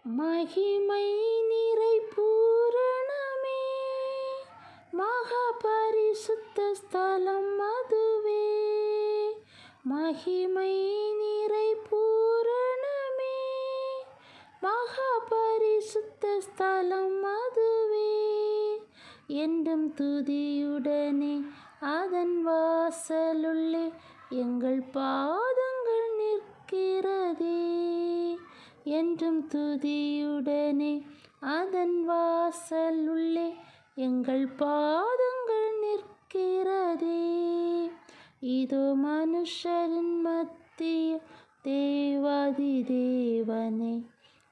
மகிமை நிறை பூரணமே, மகா பரிசுத்த ஸ்தலம் அதுவே. மகிமை நிறை பூரணமே, மகா பரிசுத்த ஸ்தலம் அதுவே. என்றும் துதியுடனே அதன் வாசலுள்ளே எங்கள் பாதங்கள் நிற்கிறதே. என்றும் துதியுடனே அதன் வாசலுள்ளே எங்கள் பாதங்கள் நிற்கிறதே. இதோ மனுஷரின் மத்தியில் தேவாதி தேவனே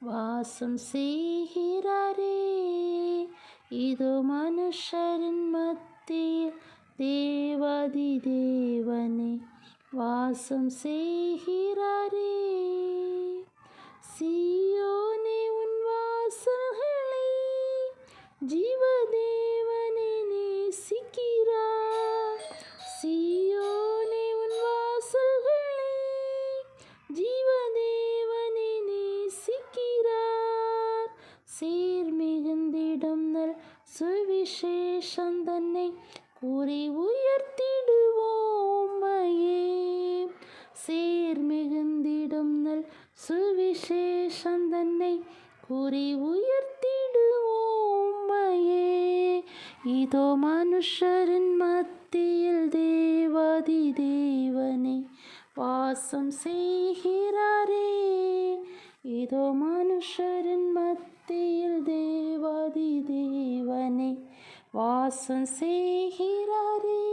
வாசம் செய்கிறாரே. இதோ மனுஷரின் மத்தியில் தேவாதி தேவனே வாசம் செய்கிறாரே. சீயோனே உன் வாசல்களை ஜீவதேவனே நேசிக்கிறார். சீயோனே உன் வாசல்களை ஜீவதேவனே நேசிக்கிறார். சீர் மிகுந்திடும் நல் சுவிசேஷம் தன்னை கூறி உயர்த்திடுவோம் மையே. சீர் மிகுந்திடும் நல் சுவிசேஷம் தன்னை கூறி உயர்த்திடுவோம் மையே. இதோ மனுஷரின் மத்தியில் தேவாதி தேவனே வாசம் செய்கிறாரே. இதோ மனுஷரின் மத்தியில் தேவாதி தேவனே வாசம் செய்கிறாரே.